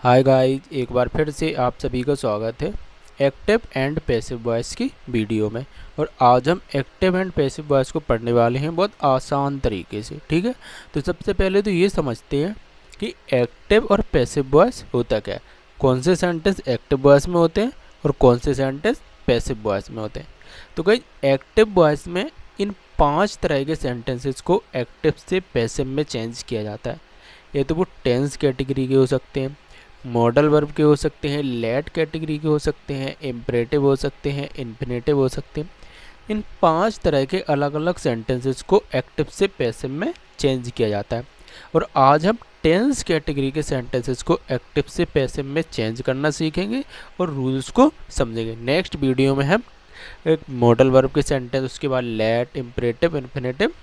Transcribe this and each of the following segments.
Hi guys, एक बार फिर से आप सभी का स्वागत है एक्टिव एंड पैसिव वॉइस की वीडियो में। और आज हम एक्टिव एंड पैसिव वॉइस को पढ़ने वाले हैं बहुत आसान तरीके से। ठीक है, तो सबसे पहले तो ये समझते हैं कि एक्टिव और पैसिव वॉइस होता क्या है, कौन से सेंटेंस एक्टिव वॉइस में होते हैं और कौन से सेंटेंस पैसिव वॉइस में होते हैं। तो गाइस, एक्टिव वॉइस में इन 5 तरह के सेंटेंसेस को एक्टिव से पैसिव में चेंज किया जाता है। ये तो वो टेंस कैटेगरी के हो सकते हैं, मॉडल वर्ब के हो सकते हैं, लेट कैटेगरी के हो सकते हैं, इम्परेटिव हो सकते हैं, इन्फिनेटिव हो सकते हैं। इन 5 तरह के अलग अलग सेंटेंसेस को एक्टिव से पैसिव में चेंज किया जाता है। और आज हम टेंस कैटेगरी के सेंटेंसेस को एक्टिव से पैसिव में चेंज करना सीखेंगे और रूल्स को समझेंगे। नेक्स्ट वीडियो में हम एक मॉडल वर्ब के सेंटेंस, उसके बाद लेट, इम्परेटिव, इन्फिनेटिव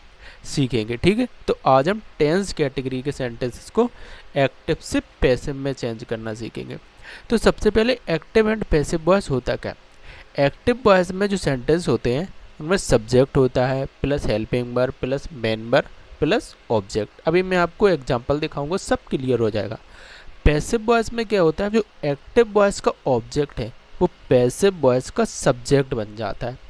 सीखेंगे। ठीक है, तो आज हम टेंस कैटेगरी के सेंटेंसेस को एक्टिव से पैसिव में चेंज करना सीखेंगे। तो सबसे पहले एक्टिव एंड पैसिव वॉइस होता क्या है। एक्टिव वॉइस में जो सेंटेंस होते हैं उनमें सब्जेक्ट होता है plus helping verb plus main verb plus object. अभी मैं आपको एग्जांपल दिखाऊंगा, सब क्लियर हो जाएगा। पैसिव वॉइस में क्या होता है, जो एक्टिव वॉइस का ऑब्जेक्ट है वो पैसिव वॉइस का सब्जेक्ट बन जाता है।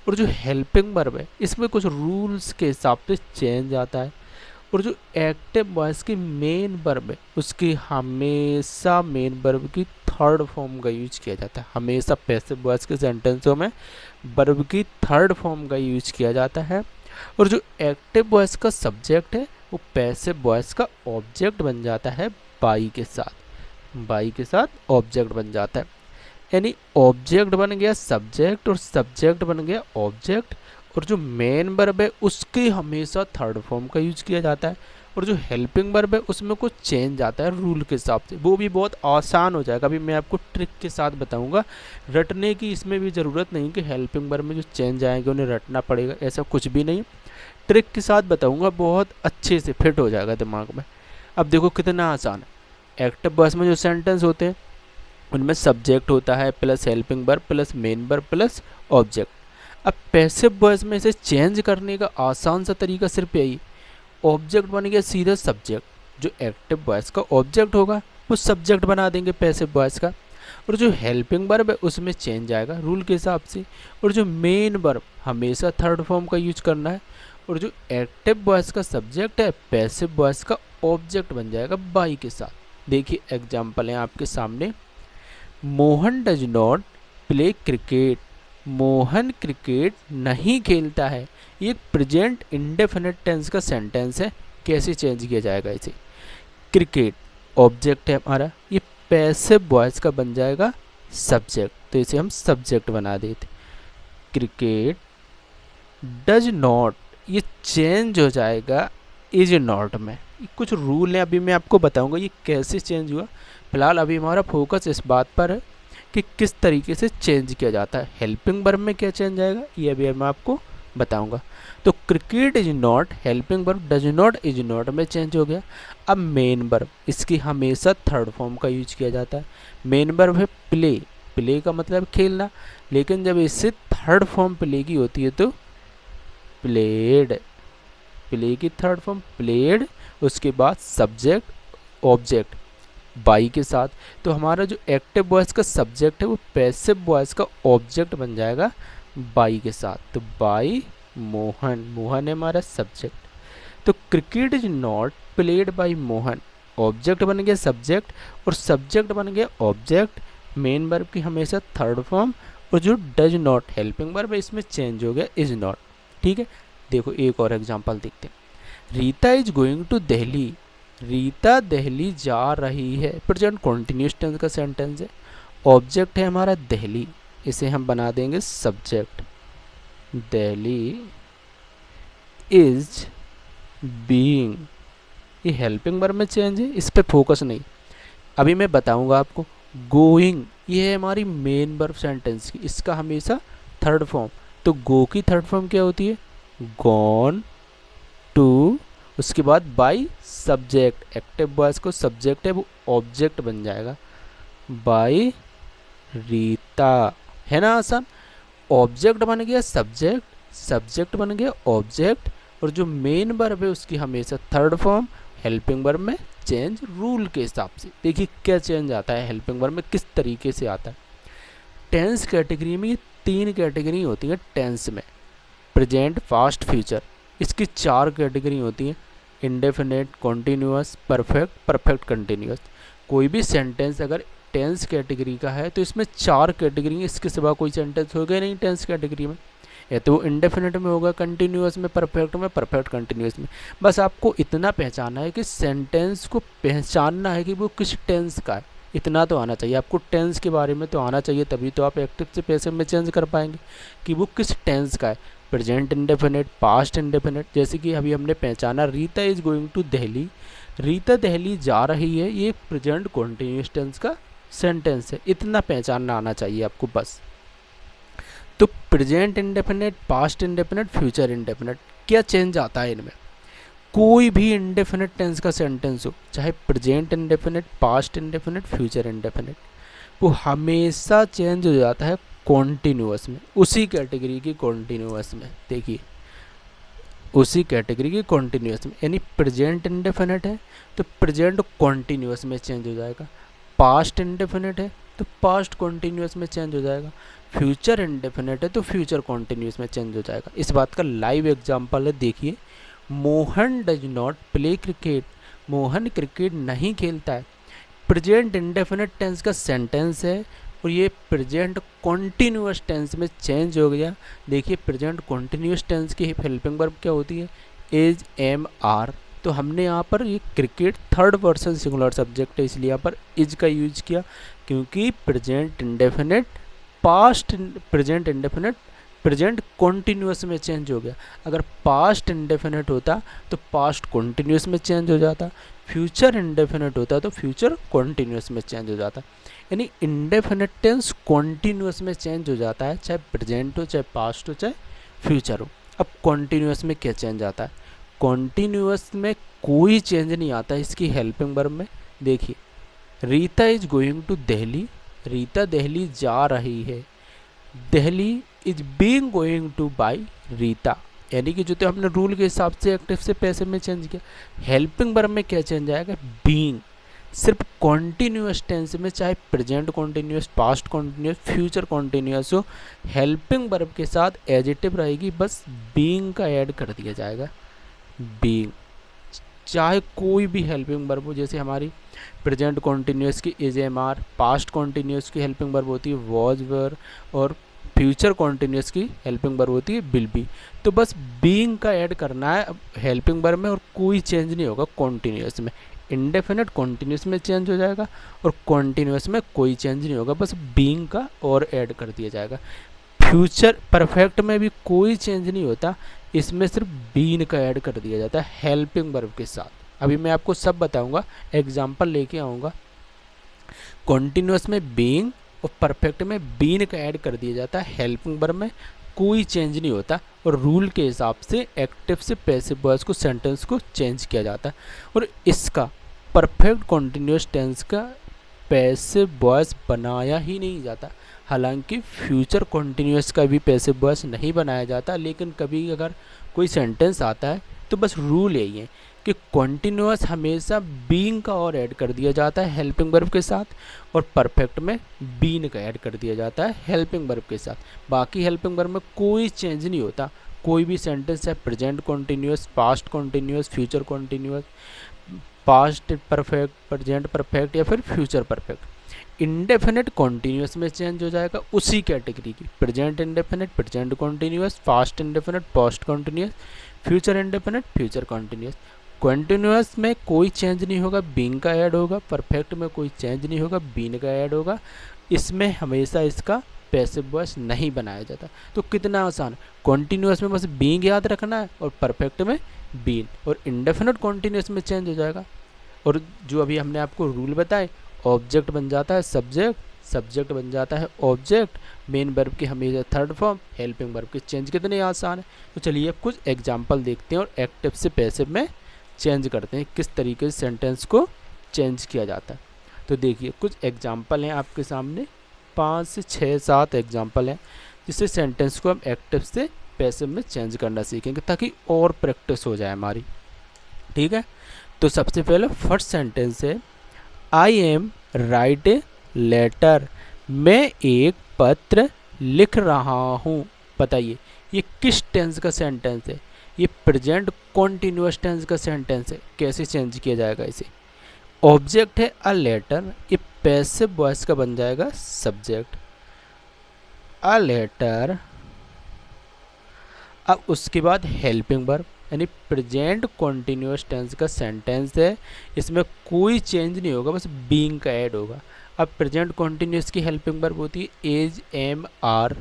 और जो हेल्पिंग वर्ब है इसमें कुछ रूल्स के हिसाब से चेंज आता है। और जो एक्टिव वॉइस की मेन वर्ब है उसकी हमेशा मेन वर्ब की थर्ड फॉर्म का यूज किया जाता है। हमेशा पैसिव वॉइस के सेंटेंसों में वर्ब की थर्ड फॉर्म का यूज किया जाता है। और जो एक्टिव वॉइस का सब्जेक्ट है वो पैसिव वॉइस का ऑब्जेक्ट बन जाता है बाई के साथ ऑब्जेक्ट बन जाता है। यानी ऑब्जेक्ट बन गया सब्जेक्ट और सब्जेक्ट बन गया ऑब्जेक्ट। और जो मेन वर्ब है उसकी हमेशा थर्ड फॉर्म का यूज किया जाता है। और जो हेल्पिंग वर्ब है उसमें कुछ चेंज आता है रूल के हिसाब से, वो भी बहुत आसान हो जाएगा। अभी मैं आपको ट्रिक के साथ बताऊंगा, रटने की इसमें भी ज़रूरत नहीं कि हेल्पिंग वर्ब में जो चेंज आएंगे उन्हें रटना पड़ेगा, ऐसा कुछ भी नहीं। ट्रिक के साथ बताऊंगा, बहुत अच्छे से फिट हो जाएगा दिमाग में। अब देखो कितना आसान है। एक्टिव वॉइस में जो सेंटेंस होते हैं उनमें सब्जेक्ट होता है plus helping verb plus main verb plus object. अब पैसिव वॉइस में इसे चेंज करने का आसान सा तरीका सिर्फ यही, ऑब्जेक्ट बन गया सीधा सब्जेक्ट, जो एक्टिव वॉइस का ऑब्जेक्ट होगा वो सब्जेक्ट बना देंगे पैसिव वॉइस का। और जो हेल्पिंग वर्ब है उसमें चेंज आएगा रूल के हिसाब से। और जो मेन वर्ब हमेशा थर्ड फॉर्म का यूज करना है। और जो एक्टिव वॉइस का सब्जेक्ट है पैसिव वॉइस का ऑब्जेक्ट बन जाएगा बाई के साथ। देखिए एग्जाम्पल है आपके सामने, Mohan does not play cricket. Mohan cricket नहीं खेलता है। ये प्रेजेंट इंडेफिनिट टेंस का सेंटेंस है। कैसे चेंज किया जाएगा इसे, क्रिकेट ऑब्जेक्ट है हमारा, ये पैसिव वॉइस का बन जाएगा सब्जेक्ट, तो इसे हम सब्जेक्ट बना देते। क्रिकेट डज नॉट ये चेंज हो जाएगा इज नॉट में। कुछ रूल है, अभी मैं आपको बताऊंगा ये कैसे चेंज हुआ। फिलहाल अभी हमारा फोकस इस बात पर है कि किस तरीके से चेंज किया जाता है। हेल्पिंग वर्ब में क्या चेंज आएगा ये अभी मैं आपको बताऊंगा। तो cricket is not, helping verb does not is not में चेंज हो गया। अब मेन वर्ब, इसकी हमेशा थर्ड फॉर्म का यूज किया जाता है। मेन वर्ब है प्ले, प्ले का मतलब खेलना, लेकिन जब इससे थर्ड फॉर्म प्ले की होती है तो प्लेड, प्ले की थर्ड फॉर्म प्लेड, उसके बाद सब्जेक्ट ऑब्जेक्ट बाई के साथ। तो हमारा जो एक्टिव वॉइस का सब्जेक्ट है वो पैसिव वॉइस का ऑब्जेक्ट बन जाएगा बाई के साथ। तो बाई मोहन, मोहन है हमारा सब्जेक्ट। तो cricket is not played by Mohan, object बन गया सब्जेक्ट और सब्जेक्ट बन गया ऑब्जेक्ट। मेन वर्ब की हमेशा थर्ड फॉर्म। और जो डज नॉट हेल्पिंग वर्ब है इसमें चेंज हो गया इज नॉट। ठीक है, देखो एक और एग्जाम्पल देखते हैं। Rita is going to Delhi. Rita Delhi जा रही है, प्रेजेंट कॉन्टिन्यूस टेंस का सेंटेंस है। ऑब्जेक्ट है हमारा दिल्ली, इसे हम बना देंगे सब्जेक्ट। दिल्ली इज बीइंग, ये हेल्पिंग वर्ब में चेंज है, इस पे फोकस नहीं। अभी मैं बताऊंगा आपको। गोइंग ये है हमारी मेन वर्ब सेंटेंस की, इसका हमेशा थर्ड फॉर्म। तो गो की थर्ड फॉर्म क्या होती है, गॉन टू, उसके बाद बाई सब्जेक्ट, एक्टिव वॉइस को सब्जेक्ट है वो ऑब्जेक्ट बन जाएगा बाई रीता। है ना आसान, ऑब्जेक्ट बन गया सब्जेक्ट, सब्जेक्ट बन गया ऑब्जेक्ट। और जो मेन वर्ब है उसकी हमेशा थर्ड फॉर्म, हेल्पिंग वर्ब में चेंज रूल के हिसाब से। देखिए क्या चेंज आता है हेल्पिंग वर्ब में, किस तरीके से आता है। टेंस कैटेगरी में ये 3 कैटेगरी होती है टेंस में, प्रेजेंट, पास्ट, फ्यूचर। इसकी 4 कैटेगरी होती हैं, indefinite, continuous, perfect, perfect continuous. कोई भी सेंटेंस अगर टेंस कैटेगरी का है तो इसमें 4 कैटेगरी, इसके सिवा कोई सेंटेंस होगा नहीं टेंस कैटेगरी में। या तो वो इंडेफिनेट में होगा, कंटिन्यूअस में, परफेक्ट में, परफेक्ट कंटिन्यूअस में। बस आपको इतना पहचानना है कि सेंटेंस को पहचानना है कि वो किस टेंस का है, इतना तो आना चाहिए आपको। टेंस के बारे में तो आना चाहिए, तभी तो आप एक्टिव से पैसिव में चेंज कर पाएंगे कि वो किस टेंस का है। Present indefinite, past indefinite. जैसे कि अभी हमने पहचाना Rita is going to Delhi, Rita Delhi जा रही है, ये प्रेजेंट कॉन्टिन्यूस टेंस का सेंटेंस है। इतना पहचानना आना चाहिए आपको बस। तो present indefinite, past indefinite, future indefinite, क्या चेंज आता है इनमें। कोई भी इंडेफिनेट टेंस का सेंटेंस हो, चाहे present indefinite, past indefinite, future indefinite, वो हमेशा चेंज हो जाता है कॉन्टिन्यूअस में, उसी कैटेगरी की कॉन्टिन्यूअस में। देखिए उसी कैटेगरी की कॉन्टिन्यूअस में, यानी प्रेजेंट इंडेफिनेट है तो प्रेजेंट कॉन्टिन्यूअस में चेंज हो जाएगा, पास्ट इंडेफिनेट है तो पास्ट कॉन्टिन्यूअस में चेंज हो जाएगा, फ्यूचर इंडेफिनेट है तो फ्यूचर कॉन्टिन्यूअस में चेंज हो जाएगा। इस बात का लाइव एग्जांपल है, देखिए Mohan does not play cricket, Mohan cricket नहीं खेलता है। प्रेजेंट इंडेफिनेट टेंस का सेंटेंस है और ये प्रेजेंट कॉन्टिन्यूअस टेंस में चेंज हो गया। देखिए प्रेजेंट कॉन्टिन्यूअस टेंस की हेल्पिंग वर्ब क्या होती है, इज, एम, आर। तो हमने यहाँ पर ये cricket third person singular subject है, इसलिए यहाँ पर इज का यूज किया, क्योंकि present indefinite past present indefinite present continuous में चेंज हो गया। अगर पास्ट इंडेफिनेट होता तो पास्ट कॉन्टिन्यूअस में चेंज हो जाता, फ्यूचर इंडेफिनेट होता तो फ्यूचर कॉन्टिन्यूअस में चेंज हो जाता। यानी इंडेफिनेट टेंस कॉन्टिन्यूअस में चेंज हो जाता है, चाहे प्रेजेंट हो, चाहे पास्ट हो, चाहे फ्यूचर हो। अब कॉन्टिन्यूअस में क्या चेंज आता है, कॉन्टिन्यूअस में कोई चेंज नहीं आता इसकी हेल्पिंग वर्ब में। देखिए Rita is going to Delhi, Rita Delhi जा रही है, Delhi is being going to by Rita. यानी कि जो तो हमने रूल के हिसाब से एक्टिव से पैसिव में चेंज किया। हेल्पिंग वर्ब में क्या चेंज आएगा, बीइंग। सिर्फ कॉन्टिन्यूअस टेंस में, चाहे present continuous, past continuous, future continuous हो, हेल्पिंग वर्ब के साथ एडजेक्टिव रहेगी, बस बीइंग का ऐड कर दिया जाएगा, बीइंग। चाहे कोई भी हेल्पिंग वर्ब हो, जैसे हमारी प्रेजेंट कॉन्टिन्यूअस की is, am, are, past continuous की हेल्पिंग वर्ब होती है वॉज, वर, और फ्यूचर कॉन्टिन्यूअस की हेल्पिंग वर्ब होती है विल बी। तो बस बीइंग का ऐड करना है हेल्पिंग वर्ब में, और कोई चेंज नहीं होगा कॉन्टिन्यूअस में। इंडेफिनेट कॉन्टिन्यूअस में चेंज हो जाएगा और कॉन्टिन्यूअस में कोई चेंज नहीं होगा, बस बीइंग का और ऐड कर दिया जाएगा। फ्यूचर परफेक्ट में भी कोई चेंज नहीं होता, इसमें सिर्फ बीन का ऐड कर दिया जाता है हेल्पिंग वर्ब के साथ। अभी मैं आपको सब बताऊंगा, एग्जांपल लेके आऊँगा। कॉन्टिन्यूअस में बीइंग और परफेक्ट में बीन का ऐड कर दिया जाता है, हेल्पिंग वर्ब में कोई चेंज नहीं होता, और रूल के हिसाब से एक्टिव से पैसिव वॉइस को, सेंटेंस को चेंज किया जाता है। और इसका परफेक्ट कॉन्टिन्यूअस टेंस का पैसिव वॉइस बनाया ही नहीं जाता। हालांकि फ्यूचर कॉन्टिन्यूअस का भी पैसिव वॉइस नहीं बनाया जाता, लेकिन कभी अगर कोई सेंटेंस आता है तो बस रूल यही है कि कॉन्टिन्यूअस हमेशा बीइंग का और ऐड कर दिया जाता है हेल्पिंग वर्ब के साथ, और परफेक्ट में बीन का ऐड कर दिया जाता है हेल्पिंग वर्ब के साथ। बाकी हेल्पिंग वर्ब में कोई चेंज नहीं होता। कोई भी सेंटेंस है present continuous, past continuous, future continuous, past perfect, present perfect, या फिर फ्यूचर परफेक्ट, इंडेफिनेट कॉन्टिन्यूअस में चेंज हो जाएगा उसी कैटेगरी की। Present indefinite, present continuous, past indefinite, past continuous, future indefinite, future continuous. Continuous में कोई चेंज नहीं होगा, बीइंग का ऐड होगा। परफेक्ट में कोई चेंज नहीं होगा, बीन का ऐड होगा। इसमें हमेशा इसका पैसिव वॉइस नहीं बनाया जाता। तो कितना आसान, कॉन्टिन्यूअस में बस बीइंग याद रखना है, और परफेक्ट में बीन, और इंडेफिनेट कॉन्टिन्यूअस में चेंज हो जाएगा। और जो अभी हमने आपको रूल बताए, ऑब्जेक्ट बन जाता है सब्जेक्ट, सब्जेक्ट बन जाता है ऑब्जेक्ट, मेन वर्ब की हमेशा थर्ड फॉर्म, हेल्पिंग वर्ब के चेंज कितने आसान है। तो चलिए अब कुछ एग्जांपल देखते हैं और एक्टिव से पैसिव में चेंज करते हैं, किस तरीके से सेंटेंस को चेंज किया जाता है। तो देखिए कुछ एग्जांपल हैं आपके सामने, 5 से 6 7 एग्जांपल हैं, जिससे सेंटेंस को हम एक्टिव से पैसिव में चेंज करना सीखेंगे, ताकि और प्रैक्टिस हो जाए हमारी। ठीक है, तो सबसे पहले फर्स्ट सेंटेंस है I am write a letter, मैं एक पत्र लिख रहा हूँ। बताइए ये किस टेंस का सेंटेंस है? ये प्रेजेंट कॉन्टिन्यूअस टेंस का सेंटेंस है। कैसे चेंज किया जाएगा इसे? ऑब्जेक्ट है अ लेटर, ये पैसिव वॉइस का बन जाएगा सब्जेक्ट अ लेटर। अब उसके बाद हेल्पिंग वर्ब, यानी प्रेजेंट कॉन्टिन्यूअस टेंस का सेंटेंस है, इसमें कोई चेंज नहीं होगा, बस बीइंग का ऐड होगा। अब प्रेजेंट कॉन्टिन्यूअस की हेल्पिंग वर्ब होती है एज एम आर।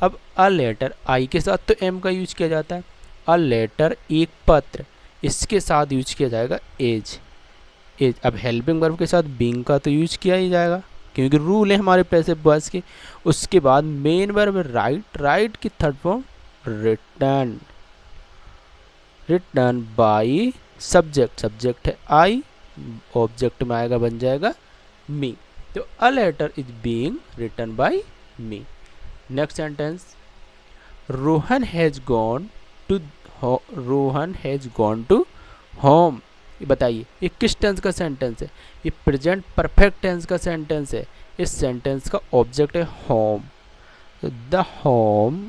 अब अ लेटर, आई के साथ तो एम का यूज किया जाता है, अ लेटर एक पत्र, इसके साथ यूज किया जाएगा एज। अब हेल्पिंग वर्ब के साथ बीइंग का तो यूज किया ही जाएगा क्योंकि रूल है हमारे पैसिव वॉइस के। उसके बाद मेन वर्ब राइट, राइट की third form return, return by subject, subject है आई, ऑब्जेक्ट में आएगा बन जाएगा मी। तो a letter is being return by me. Next sentence Rohan has gone to, Rohan has gone to home. ये बताइए ये किस टेंस का सेंटेंस है? ये प्रेजेंट परफेक्ट टेंस का सेंटेंस है। इस सेंटेंस का ऑब्जेक्ट है होम। द होम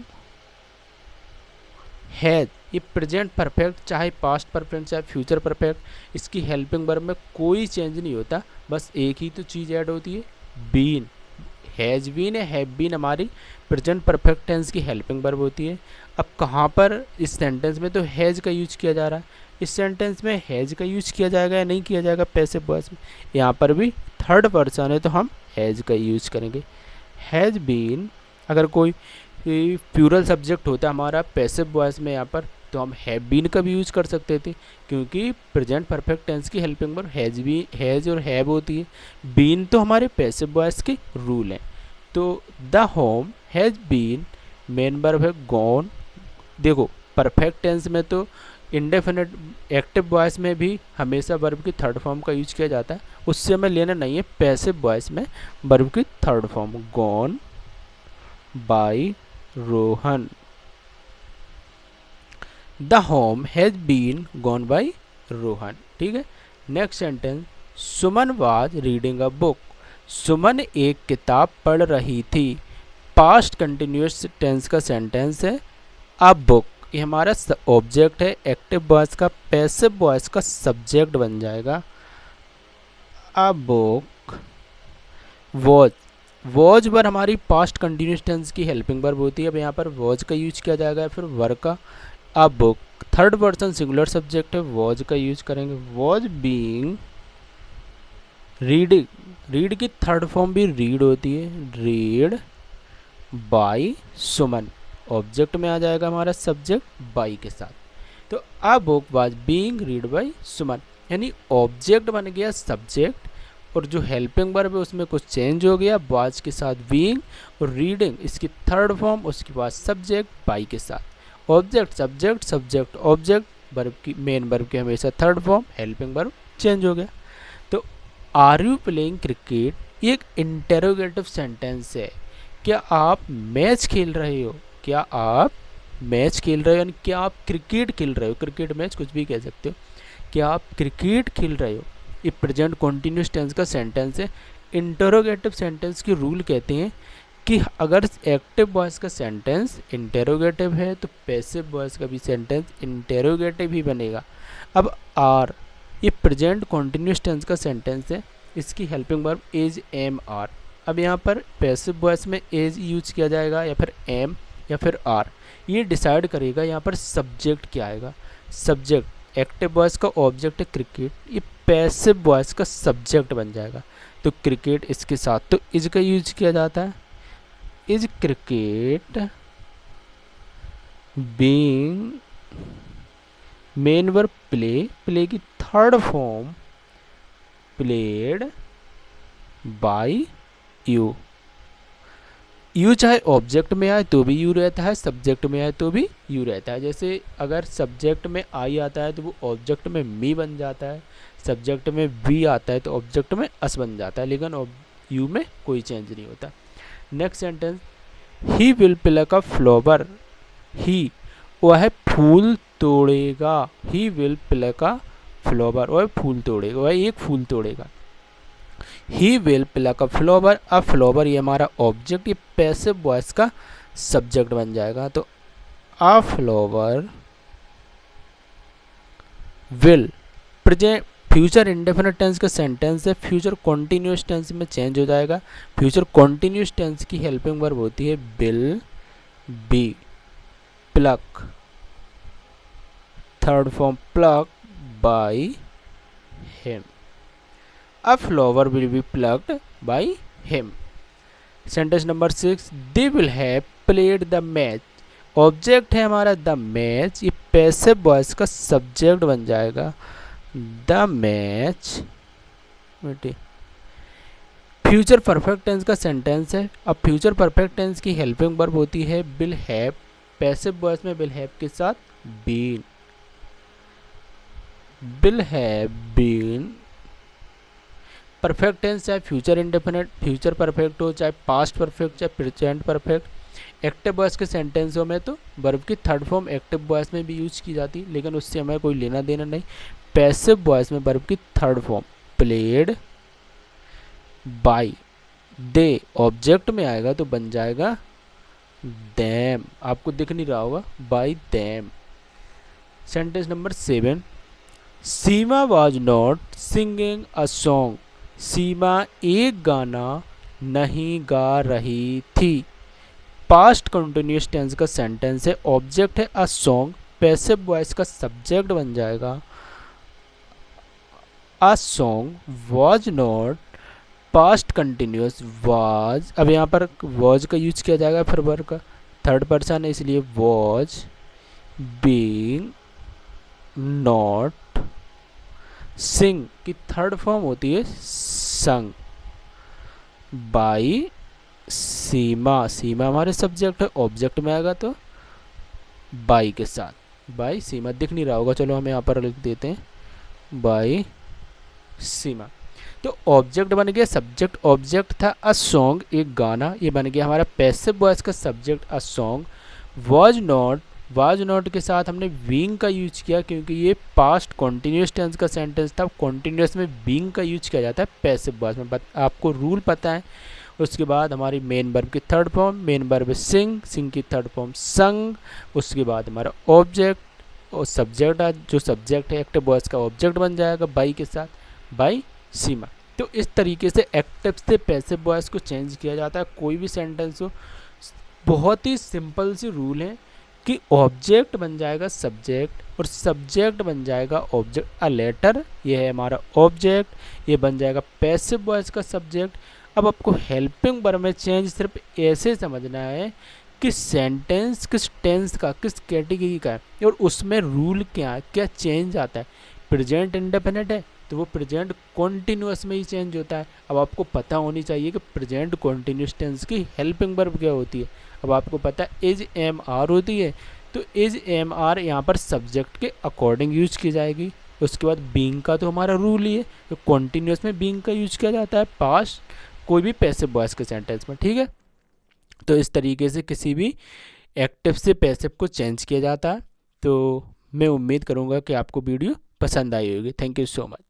हैज, ये प्रेजेंट परफेक्ट, चाहे पास्ट परफेक्ट चाहे फ्यूचर परफेक्ट, इसकी हेल्पिंग वर्ब में कोई चेंज नहीं होता, बस एक ही तो चीज़ ऐड होती है बीन। हैज़ बीन है, हैव बीन हमारी प्रेजेंट परफेक्ट टेंस की हेल्पिंग वर्ब होती है। अब कहाँ पर इस सेंटेंस में तो हैज़ का यूज किया जा रहा है, इस सेंटेंस में हैज़ का यूज किया जाएगा या नहीं किया जाएगा पैसिव वॉइस में? यहाँ पर भी थर्ड पर्सन है तो हम हैज़ का यूज करेंगे। हैज़ बीन, अगर कोई प्लूरल सब्जेक्ट होता है हमारा पैसिव वॉइस में यहाँ पर, तो हम हैव बीन का भी यूज कर सकते थे क्योंकि प्रेजेंट परफेक्ट टेंस की helping verb has be, has और हैव होती है। बीन तो हमारे पैसिव वॉइस के रूल हैं। तो the home has been, main verb है गॉन। देखो परफेक्ट टेंस में तो इंडेफिनिट एक्टिव वॉइस में भी हमेशा वर्ब की थर्ड फॉर्म का यूज किया जाता है, उससे हमें लेना नहीं है। पैसिव वॉइस में वर्ब की third form gone by Rohan. The home has been gone by Rohan. ठीक है। Next sentence Suman was reading a book, Suman एक किताब पढ़ रही थी। पास्ट कंटिन्यूअस टेंस का सेंटेंस है अ बुक, ये हमारा ऑब्जेक्ट है एक्टिव वॉइस का, पैसिव वॉइस का सब्जेक्ट बन जाएगा अ बुक। वॉज, वॉज पर हमारी पास्ट कंटिन्यूअस टेंस की हेल्पिंग वर्ब होती है, अब यहाँ पर वॉज का यूज किया जाएगा, फिर वर्क का a book, third person singular subject है, वॉज का यूज करेंगे। वॉज बीइंग रीडिंग, रीड की थर्ड फॉर्म भी रीड होती है, रीड बाई सुमन, ऑब्जेक्ट में आ जाएगा हमारा सब्जेक्ट बाई के साथ। तो a book was being read by Suman, यानी ऑब्जेक्ट बन गया सब्जेक्ट और जो हेल्पिंग वर्ब है उसमें कुछ चेंज हो गया, वाज के साथ बीइंग और रीडिंग इसकी थर्ड फॉर्म, उसके बाद सब्जेक्ट बाई के साथ। Object subject subject object, verb की मेन वर्ब की हमेशा third form, helping verb change हो गया। तो आर यू प्लेइंग क्रिकेट, ये एक इंटेरोगेटिव सेंटेंस है। क्या आप मैच खेल रहे हो? क्या आप मैच खेल रहे हो यानी क्या आप क्रिकेट खेल रहे हो, क्रिकेट मैच कुछ भी कह सकते हो। क्या आप क्रिकेट खेल रहे हो, ये प्रेजेंट कॉन्टिन्यूस टेंस का सेंटेंस है। इंटरोगेटिव सेंटेंस की रूल कहते हैं कि अगर एक्टिव वॉइस का सेंटेंस इंटेरोगेटिव है तो पैसिव वॉइस का भी सेंटेंस इंटेरोगेटिव ही बनेगा। अब आर, ये प्रेजेंट कॉन्टिन्यूस टेंस का सेंटेंस है, इसकी helping verb is am are. अब यहाँ पर पैसिव वॉइस में एज यूज किया जाएगा या फिर एम या फिर आर, ये डिसाइड करेगा यहाँ पर सब्जेक्ट क्या आएगा। सब्जेक्ट एक्टिव वॉइस का ऑब्जेक्ट है क्रिकेट, ये पैसिव वॉइस का सब्जेक्ट बन जाएगा। तो क्रिकेट इसके साथ तो इज का यूज किया जाता है, is cricket being, main verb play, play की third form played by you. You चाहे ऑब्जेक्ट में आए तो भी यू रहता है, सब्जेक्ट में आए तो भी यू रहता है। जैसे अगर सब्जेक्ट में आई आता है तो वो ऑब्जेक्ट में मी बन जाता है, सब्जेक्ट में वी आता है तो ऑब्जेक्ट में अस बन जाता है, लेकिन यू में कोई चेंज नहीं होता। Next sentence he will pluck a flower, he वह फूल तोड़ेगा, he will pluck a flower, वह फूल तोड़ेगा, वह एक फूल तोड़ेगा। He will pluck a flower, a flower ये हमारा ऑब्जेक्ट, ये पैसिव वॉइस का सब्जेक्ट बन जाएगा। तो a flower will, present future indefinite tense का सेंटेंस है, फ्यूचर कॉन्टिन्यूस टेंस में चेंज हो जाएगा। फ्यूचर कॉन्टिन्यूस टेंस की हेल्पिंग वर्ब होती है will be, pluck, third form pluck by him, a flower will be plucked by him. Sentence number 6, they will have played the match, object है हमारा the match, ये passive voice का subject बन जाएगा। The match, future perfect tense का sentence है। अब future perfect tense की हेल्पिंग वर्ब होती है विल हैव, पैसिव वॉइस में विल हैव के साथ been, will have been. Perfect tense चाहे फ्यूचर इंडेफिनिट, फ्यूचर परफेक्ट हो, चाहे पास्ट परफेक्ट, चाहे प्रेजेंट परफेक्ट। एक्टिव वॉइस के सेंटेंसों में तो वर्ब की थर्ड फॉर्म एक्टिव वॉइस में भी यूज की जाती है, लेकिन उससे हमें कोई लेना देना नहीं। पैसिव वॉइस में वर्ब की थर्ड फॉर्म प्लेड बाय, दे ऑब्जेक्ट में आएगा तो बन जाएगा देम, आपको दिख नहीं रहा होगा, by them. Sentence number 7, Seema was not singing a song, Seema एक गाना नहीं गा रही थी। पास्ट कंटिन्यूस टेंस का सेंटेंस है, ऑब्जेक्ट है अ सॉन्ग, पैसिव वॉइस का सब्जेक्ट बन जाएगा a song, was not, past continuous was, अब यहाँ पर वॉज का यूज किया जाएगा फिर वर्ब का थर्ड पर्सन है, इसलिए वॉज बीइंग नॉट, सिंग की थर्ड फॉर्म होती है संग, बाई सीमा, सीमा हमारे सब्जेक्ट है, ऑब्जेक्ट में आएगा तो बाई के साथ, बाई सीमा, दिख नहीं रहा होगा, चलो हम यहाँ पर लिख देते हैं बाई सीमा। तो ऑब्जेक्ट बन गया, सब्जेक्ट ऑब्जेक्ट था अ सॉन्ग एक गाना, ये बन गया हमारा पैसिव वॉइस का subject a song. Was not, was not के साथ हमने बीइंग का यूज किया क्योंकि ये पास्ट कॉन्टिन्यूस टेंस का सेंटेंस था, कॉन्टिन्यूस में बीइंग का यूज किया जाता है पैसिव वॉइस में, आपको रूल पता है। उसके बाद हमारी मेन वर्ब की थर्ड फॉर्म, मेन वर्ब सिंग, सिंग की थर्ड फॉर्म संग, उसके बाद हमारा ऑब्जेक्ट और सब्जेक्ट, जो सब्जेक्ट है एक्टिव वॉइस का ऑब्जेक्ट बन जाएगा बाई के साथ, बाई सीमा। तो इस तरीके से एक्टिव से पैसिव वॉइस को चेंज किया जाता है, कोई भी सेंटेंस हो। बहुत ही सिंपल सी रूल है कि ऑब्जेक्ट बन जाएगा सब्जेक्ट और सब्जेक्ट बन जाएगा ऑब्जेक्ट, अ लेटर, ये है हमारा ऑब्जेक्ट, ये बन जाएगा पैसिव वॉइस का सब्जेक्ट। अब आपको हेल्पिंग वर्ब में चेंज सिर्फ ऐसे समझना है कि सेंटेंस किस टेंस का, किस कैटेगरी का है और उसमें रूल क्या है, क्या चेंज आता है। प्रेजेंट इंडेफिनिट है तो वो प्रेजेंट कॉन्टिन्यूस में ही चेंज होता है। अब आपको पता होनी चाहिए कि प्रेजेंट कॉन्टिन्यूस टेंस की हेल्पिंग वर्ब क्या होती है। अब आपको पता है इज एम आर होती है, तो इज एम आर यहाँ पर सब्जेक्ट के अकॉर्डिंग यूज की जाएगी। उसके बाद बीइंग का तो हमारा रूल ही है, तो कॉन्टिन्यूस में बीइंग का यूज किया जाता है पास्ट कोई भी पैसिव वॉइस के सेंटेंस में, ठीक है। तो इस तरीके से किसी भी एक्टिव से पैसिव को चेंज किया जाता है। तो मैं उम्मीद करूँगा कि आपको वीडियो पसंद आई होगी। Thank you so much.